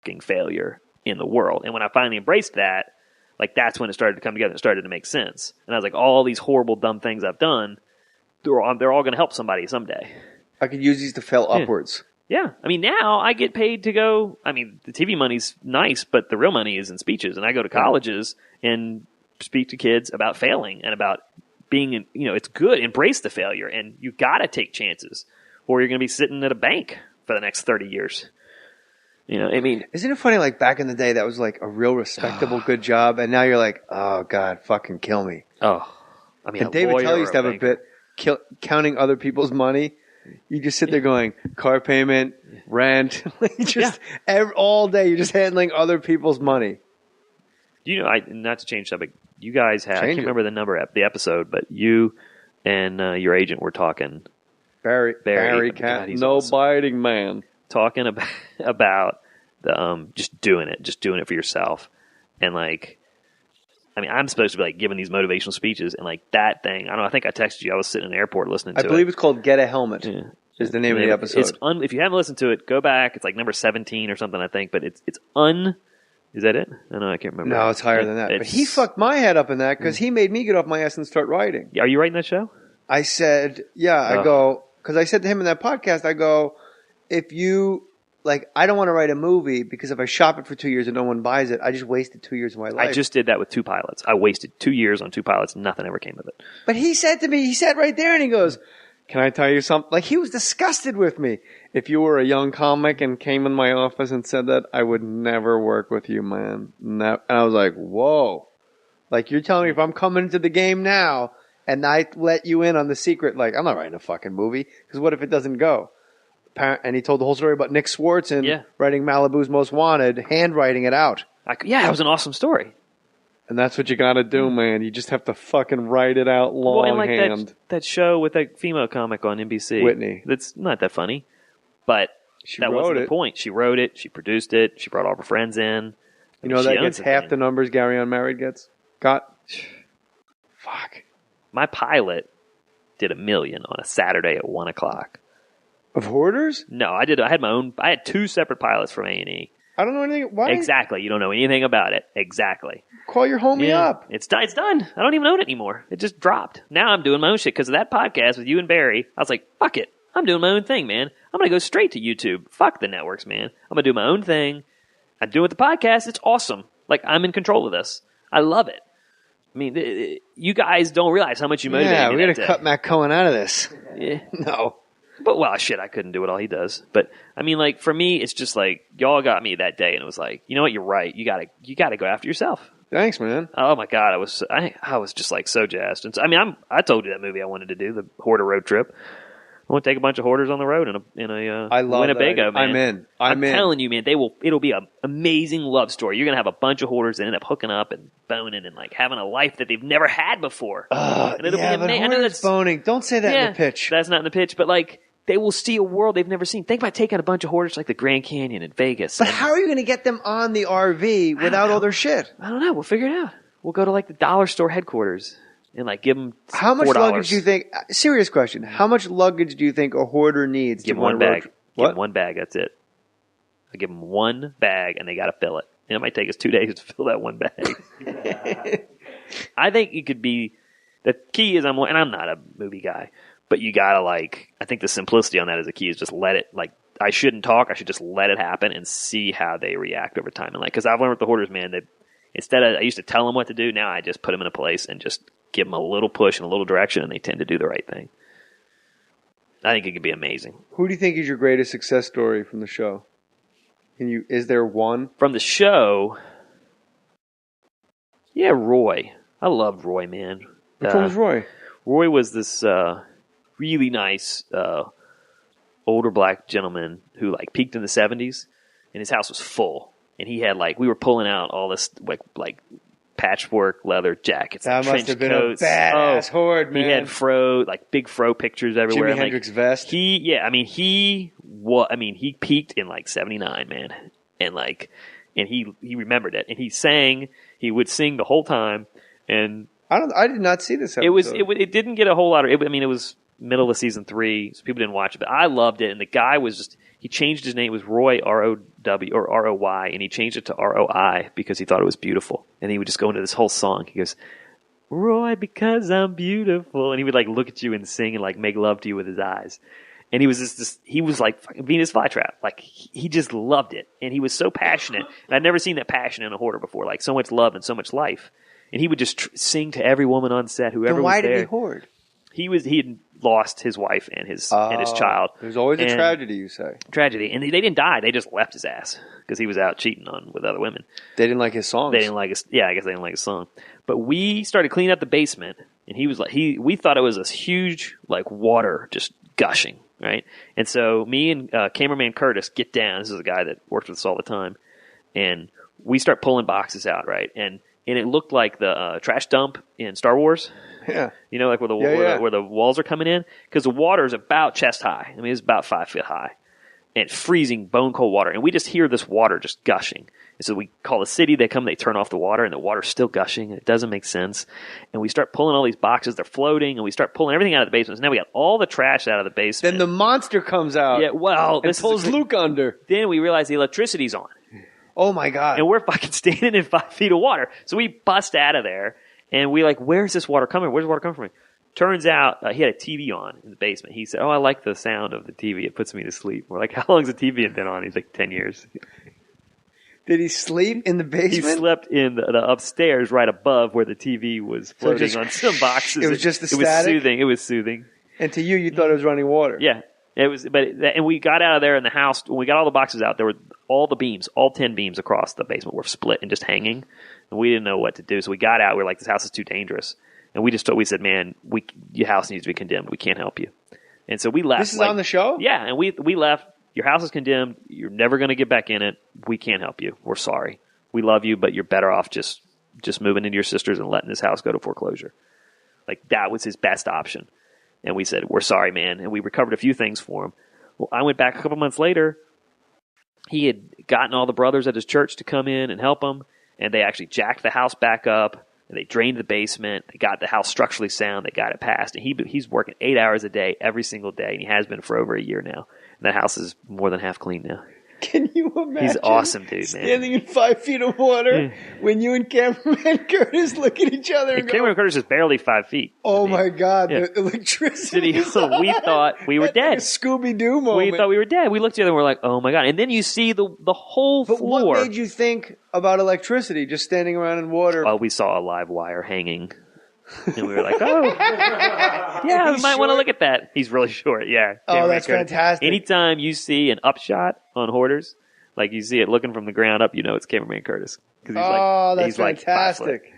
fucking failure in the world. And when I finally embraced that, like that's when it started to come together. It started to make sense. And I was like, all these horrible, dumb things I've done, they're all going to help somebody someday. I could use these to fail upwards. Yeah. I mean, now I get paid to go. I mean, the TV money's nice, but the real money is in speeches. And I go to colleges and speak to kids about failing and about being, it's good. Embrace the failure. And you got to take chances or you're going to be sitting at a bank for the next 30 years. I mean. Isn't it funny, like back in the day, that was like a real respectable, good job. And now you're like, oh, God, fucking kill me. Oh, I mean, and David Tell used to have a bit counting other people's money. You just sit there going, car payment, rent, all day you're just handling other people's money. Not to change subject, you guys have, I can't remember the episode, but you and your agent were talking. Barry Cat, no awesome. Biting man. Talking about the just doing it for yourself. And like, I mean, I'm supposed to be like giving these motivational speeches, and like that thing. I don't know. I think I texted you. I was sitting in the airport listening to it. I believe it's called "Get a Helmet." Yeah. Is the name of the episode? If you haven't listened to it, go back. It's like number 17 or something, I think. But it's Is that it? I can't remember. No, it's higher than that. But he fucked my head up in that because he made me get off my ass and start writing. Are you writing that show? I said, I go, because I said to him in that podcast, I go, if you, like, I don't want to write a movie because if I shop it for 2 years and no one buys it, I just wasted 2 years of my life. I just did that with 2 pilots. I wasted 2 years on 2 pilots. Nothing ever came of it. But he said to me, he sat right there and he goes, can I tell you something? Like, he was disgusted with me. If you were a young comic and came in my office and said that, I would never work with you, man. And I was like, whoa. Like, you're telling me if I'm coming into the game now and I let you in on the secret, like, I'm not writing a fucking movie because what if it doesn't go? And he told the whole story about Nick Swartz and writing Malibu's Most Wanted, handwriting it out. That was an awesome story. And that's what you got to do, man. You just have to fucking write it out longhand. That show with that female comic on NBC. Whitney. That's not that funny. But that wasn't the point. She wrote it. She produced it. She brought all her friends in. You know that gets half the numbers Gary Unmarried got? Fuck. My pilot did $1 million on a Saturday at 1 o'clock. Of Hoarders? No, I had my own. I had 2 separate pilots from A&E. I don't know anything. Why? Exactly. You don't know anything about it. Exactly. Call your homie up. It's done. I don't even own it anymore. It just dropped. Now I'm doing my own shit because of that podcast with you and Barry. I was like, fuck it. I'm doing my own thing, man. I'm going to go straight to YouTube. Fuck the networks, man. I'm going to do my own thing. I'm doing the podcast. It's awesome. Like, I'm in control of this. I love it. I mean, you guys don't realize how much you motivate me. Yeah, we got to cut Matt Cohen out of this. Yeah. No. But, well, shit, I couldn't do what all he does. But, I mean, like, for me, it's just like, y'all got me that day, and it was like, you know what, you're right. You gotta go after yourself. Thanks, man. Oh, my God, I was just, like, so jazzed. And so, I mean, I told you that movie I wanted to do, the Hoarder road trip. I want to take a bunch of hoarders on the road in a I love Winnebago, that. man. I'm in. Telling you, man, it'll be an amazing love story. You're going to have a bunch of hoarders that end up hooking up and boning and, like, having a life that they've never had before. And it'll be amazing. But hoarders boning, don't say that in the pitch. That's not in the pitch, but, like, they will see a world they've never seen. Think about taking a bunch of hoarders like the Grand Canyon in Vegas. But how are you going to get them on the RV without all their shit? I don't know. We'll figure it out. We'll go to like the dollar store headquarters and like give them $4. How much luggage do you think? Serious question. How much luggage do you think a hoarder needs? Give them one bag. Give them one bag. That's it. I give them one bag and they got to fill it. And it might take us 2 days to fill that one bag. I think it could be. The key is and I'm not a movie guy. But you gotta I think the simplicity on that is the key is just let it, I shouldn't talk, I should just let it happen and see how they react over time. And cause I've learned with the hoarders, man, that instead of, I used to tell them what to do, now I just put them in a place and just give them a little push and a little direction and they tend to do the right thing. I think it could be amazing. Who do you think is your greatest success story from the show? Is there one? From the show? Yeah, Roy. I loved Roy, man. Which one was Roy? Roy was this, really nice older black gentleman who peaked in the 70s and his house was full and he had we were pulling out all this like patchwork leather jackets, that trench must have been coats. A badass hoard, man. He had big fro pictures everywhere. Jimi Hendrix vest. He peaked in 79, man, and he remembered it and he would sing the whole time. And I did not see this episode. It didn't get a whole lot of. It was middle of season 3, so people didn't watch it. But I loved it, and the guy was He changed his name. It was Roy, R-O-W, or R-O-Y, and he changed it to R-O-I because he thought it was beautiful. And he would just go into this whole song. He goes, Roy, because I'm beautiful. And he would like look at you and sing and like make love to you with his eyes. And he was he was like fucking Venus flytrap. Like he just loved it. And he was so passionate. And I'd never seen that passion in a hoarder before. Like so much love and so much life. And he would just sing to every woman on set, whoever then was why there. Did he hoard? He had lost his wife and his child. There's always a tragedy, you say. Tragedy. And they didn't die. They just left his ass because he was out cheating with other women. They didn't like his songs. They didn't like his. Yeah, I guess they didn't like his song. But we started cleaning up the basement, and he was like, we thought it was this huge like water just gushing, right? And so me and cameraman Curtis get down. This is a guy that worked with us all the time, and we start pulling boxes out, right? And it looked like the trash dump in Star Wars. Yeah. You know, like where the walls are coming in? Because the water is about chest high. I mean, it's about 5 feet high. And freezing, bone cold water. And we just hear this water just gushing. And so we call the city. They come, they turn off the water, and the water's still gushing. And it doesn't make sense. And we start pulling all these boxes. They're floating. And we start pulling everything out of the basement. So now we got all the trash out of the basement. Then the monster comes out. Yeah, well. And pulls Luke under. Then we realize the electricity's on. Oh, my God. And we're fucking standing in 5 feet of water. So we bust out of there. And we like, where's this water coming? Where's the water coming from? Turns out he had a TV on in the basement. He said, I like the sound of the TV. It puts me to sleep. We're like, how long's the TV been on? He's like, 10 years. Did he sleep in the basement? He slept in the upstairs right above where the TV was floating on some boxes. It was just the static? It was soothing. It was soothing. And to you thought it was running water. Yeah. It was, and we got out of there in the house. When we got all the boxes out, there were all the beams, all 10 beams across the basement were split and just hanging. And we didn't know what to do. So we got out. We were like, this house is too dangerous. And we said, man, your house needs to be condemned. We can't help you. And so we left. This is on the show? Yeah. And we left. Your house is condemned. You're never going to get back in it. We can't help you. We're sorry. We love you, but you're better off just moving into your sister's and letting this house go to foreclosure. Like that was his best option. And we said, we're sorry, man. And we recovered a few things for him. Well, I went back a couple months later. He had gotten all the brothers at his church to come in and help him. And they actually jacked the house back up. And they drained the basement. They got the house structurally sound. They got it passed. And he's working 8 hours a day, every single day. And he has been for over a year now. And that house is more than half clean now. Can you imagine? He's awesome, dude, man. Standing in 5 feet of water when you and cameraman Curtis look at each other and go, cameraman Curtis is barely 5 feet. Oh my God, Yeah. the electricity. We thought we were dead. Like a Scooby-Doo moment. We thought we were dead. We looked together and we're like, oh my God. And then you see the whole But floor. what made you think about electricity just standing around in water? Well, we saw a live wire hanging. And we were like, oh. Yeah, we might want to look at that. He's really short, yeah. Oh, that's fantastic. Anytime you see an upshot on Hoarders, like you see it looking from the ground up, you know it's cameraman Curtis. He's that's like fantastic.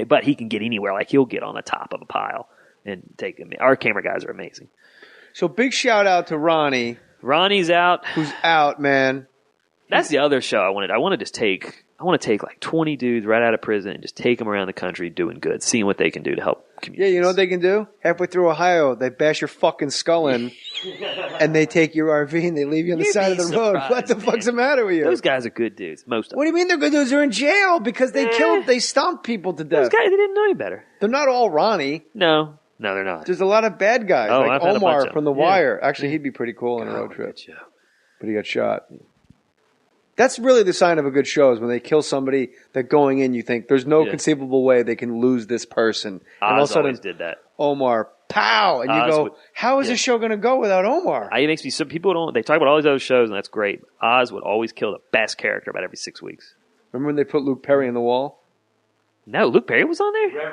But he can get anywhere. Like he'll get on the top of a pile and take him. Our camera guys are amazing. So big shout out to Ronnie. Ronnie's out. Who's out, man. That's the other show I wanted. I want to take like 20 dudes right out of prison and just take them around the country doing good, seeing what they can do to help communities. Yeah, you know what they can do? Halfway through Ohio, they bash your fucking skull in, and they take your RV and they leave you on the side of the road. What the fuck's the matter with you? Those guys are good dudes, most of them. What do you mean they're good dudes? They're in jail because they stomped people to death. Those guys, they didn't know any better. They're not all Ronnie. No, they're not. There's a lot of bad guys, I've like had a bunch Omar of from The them. Wire. Actually, he'd be pretty cool on a road trip, Good show. but he got shot. That's really the sign of a good show is when they kill somebody that going in you think there's no conceivable way they can lose this person. And all of a sudden, always did that. Omar, pow! And you go, how is this show going to go without Omar? It makes me, some people they talk about all these other shows and that's great. Oz would always kill the best character about every 6 weeks. Remember when they put Luke Perry on the wall? No, Luke Perry was on there?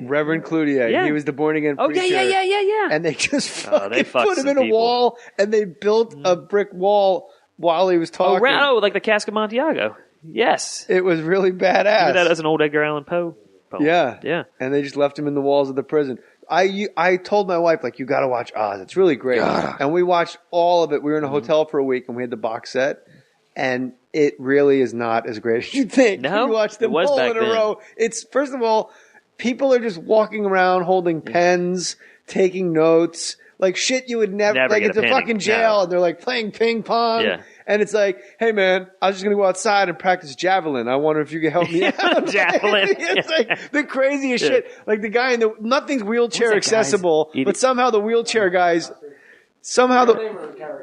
Reverend Cloutier. Yeah. He was the born-again Oh, preacher. yeah. And they just they fucked put him some in a people. wall, and they built a brick wall while he was talking. Like the Cask of Montiago. Yes. It was really badass. That as an old Edgar Allan Poe poem. Yeah. And they just left him in the walls of the prison. I told my wife, like, you got to watch Oz. It's really great. And we watched all of it. We were in a hotel for a week, and we had the box set. And it really is not as great as you think. No, you watch them it was all back in a then. row. It's, first of all, people are just walking around holding pens, taking notes. Like shit you would never like get it's a a penny. fucking jail No. and they're like playing ping pong. Yeah. And it's like, hey man, I was just gonna go outside and practice javelin. I wonder if you could help me out. Javelin. It's like the craziest shit. Like the guy in the nothing's wheelchair that accessible, guy's- but somehow the wheelchair guys Somehow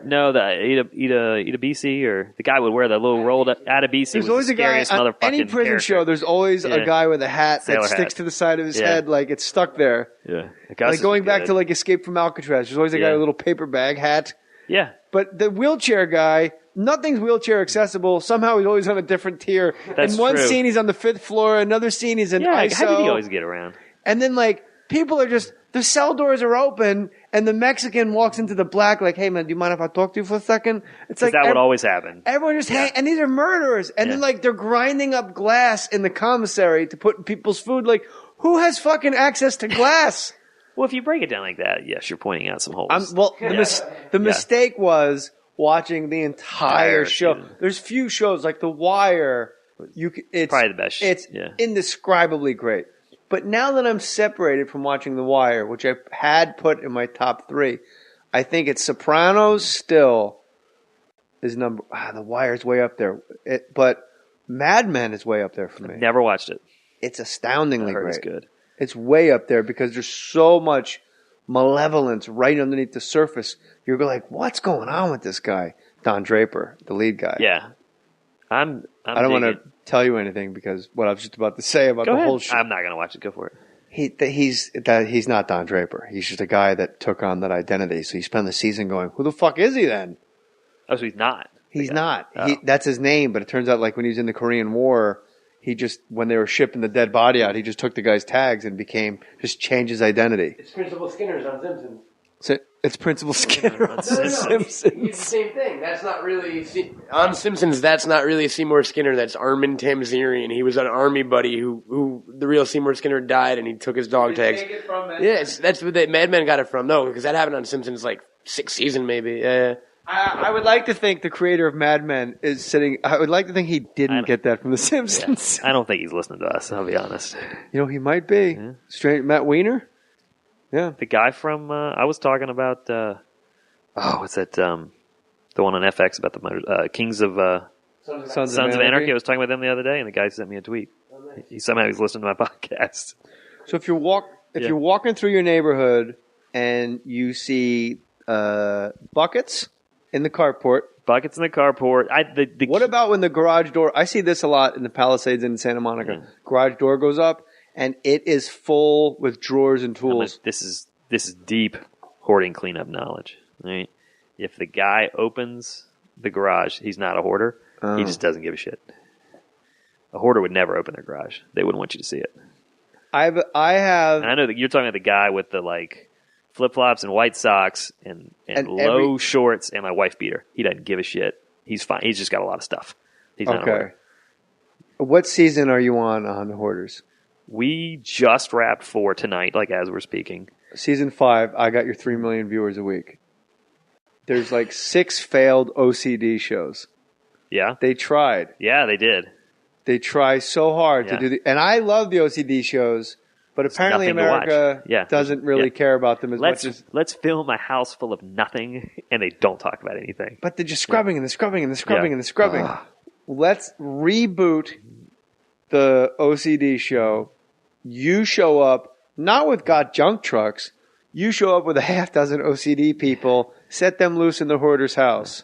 No, the Ida BC or the guy would wear the little rolled Adabisi. there's always a guy on any prison character. show. There's always a guy with a hat Sailor that sticks hat. to the side of his head, like it's stuck there. Yeah, Like going back to like Escape from Alcatraz. There's always a guy with a little paper bag hat. Yeah, But the wheelchair guy, nothing's wheelchair accessible. Somehow he's always on a different tier. That's in one true. scene he's on the 5th floor. Another scene he's in ISO. How did he always get around? And then like people are just the cell doors are open and the Mexican walks into the black like, hey man, do you mind if I talk to you for a second? It's like that would always happen. Everyone just and these are murderers. And then like they're grinding up glass in the commissary to put in people's food. Like who has fucking access to glass? Well, if you break it down like that, yes, you're pointing out some holes. The mistake was watching the entire show. Season. There's few shows like The Wire. It's probably the best. It's indescribably great. But now that I'm separated from watching The Wire, which I had put in my top 3, I think it's Sopranos still is number. The Wire's way up there, but Mad Men is way up there for me. Never watched it. It's astoundingly great. It's good. It's way up there because there's so much malevolence right underneath the surface. You're like, what's going on with this guy? Don Draper, the lead guy. Yeah. I don't want to tell you anything because what I was just about to say about Go the ahead. whole show. I'm not going to watch it. Go for it. He's not Don Draper. He's just a guy that took on that identity. So you spend the season going, who the fuck is he then? Oh, so he's not. He's not. Oh. That's his name, but it turns out like when he was in the Korean War, he just, when they were shipping the dead body out, he just took the guy's tags and just changed his identity. It's Principal Skinner's on Simpsons. So it's Principal Skinner on Simpsons. It's the same thing. That's not really on Simpsons. That's not really Seymour Skinner. That's Armin Tamzarian. He was an army buddy who the real Seymour Skinner died, and he took his dog tags. Take it from Mad Men? Yes, that's what Mad Men got it from. No, because that happened on Simpsons like 6th season maybe. Yeah. I would like to think the creator of Mad Men is sitting. I would like to think he didn't get that from The Simpsons. I don't think he's listening to us. I'll be honest. He might be. Yeah. Strange Matt Weiner. Yeah, the guy from I was talking about. What's that? The one on FX about the Kings of Sons of Anarchy. I was talking about them the other day, and the guy sent me a tweet. He somehow he's listening to my podcast. So if you're walking through your neighborhood and you see buckets in the carport. Buckets in the carport. What about when the garage door? I see this a lot in the Palisades in Santa Monica. Yeah. Garage door goes up, and it is full with drawers and tools. This is deep hoarding cleanup knowledge. Right? If the guy opens the garage, he's not a hoarder. He just doesn't give a shit. A hoarder would never open their garage. They wouldn't want you to see it. I have. And I know that you're talking about the guy with the flip flops and white socks and low shorts and my wife beater. He doesn't give a shit. He's fine. He's just got a lot of stuff. He's not a hoarder. What season are you on the Hoarders? We just wrapped 4 tonight, as we're speaking. Season 5, I got your 3 million viewers a week. There's 6 failed OCD shows. Yeah? They tried. Yeah, they did. They try so hard to do and I love the OCD shows, but apparently America doesn't really care about them as much as... Let's film a house full of nothing, and they don't talk about anything. But they're just scrubbing and the scrubbing and the scrubbing and the scrubbing. Let's reboot the OCD show. You show up, not with got junk trucks, you show up with a half dozen OCD people, set them loose in the hoarder's house.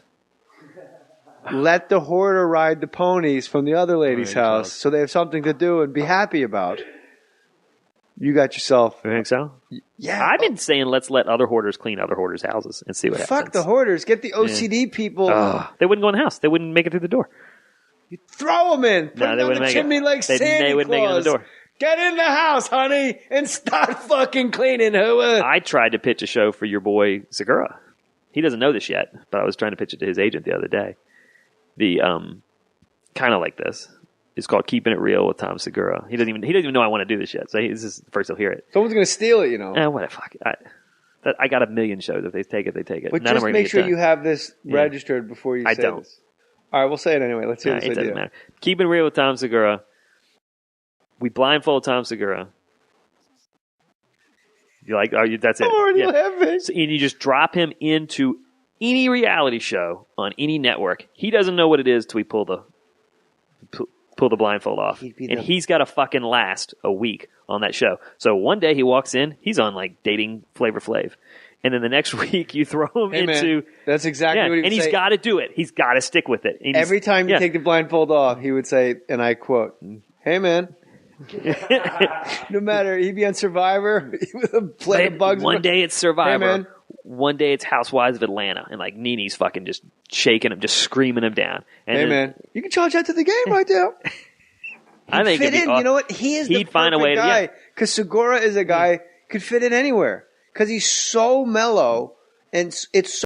Let the hoarder ride the ponies from the other lady's house so they have something to do and be happy about. You got yourself. You think so? Yeah. I've been saying let's let other hoarders clean other hoarders' houses and see what happens. Fuck the hoarders. Get the OCD people. They wouldn't go in the house. They wouldn't make it through the door. You throw them in. Put them on the chimney like Santa Claus. They wouldn't make it in the door. Get in the house, honey, and start fucking cleaning. I tried to pitch a show for your boy Segura. He doesn't know this yet, but I was trying to pitch it to his agent the other day. The kind of like this. It's called Keeping It Real with Tom Segura. He doesn't even know I want to do this yet. So this is the first he'll hear it. Someone's gonna steal it, What the fuck? I got a million shows. If they take it, they take it. But just make sure you have this registered before you say this. I don't. All right, we'll say it anyway. Let's hear this idea. It doesn't matter. Keeping It Real with Tom Segura. We blindfold Tom Segura. That's it. I'm already laughing. So, and you just drop him into any reality show on any network. He doesn't know what it is till we pull the blindfold off. And he's got to fucking last a week on that show. So one day he walks in, he's on Dating Flavor Flav. and then the next week you throw him Hey, man, into. that's exactly what he would and he's say. got to do it. He's got to stick with it. And Every time you yeah. take the blindfold off, he would say, and I quote, "Hey, man." No matter, he'd be on Survivor. He would have played a bugs. One day it's Survivor. Hey, man. One day it's Housewives of Atlanta, and like Nene's fucking just shaking him, just screaming him down. And Hey, then, man, you can charge that to the game right there. I think fit it'd be in. awesome. You know what? He is the He'd find a way perfect to- guy because Segura is a guy could fit in anywhere because he's so mellow and it's so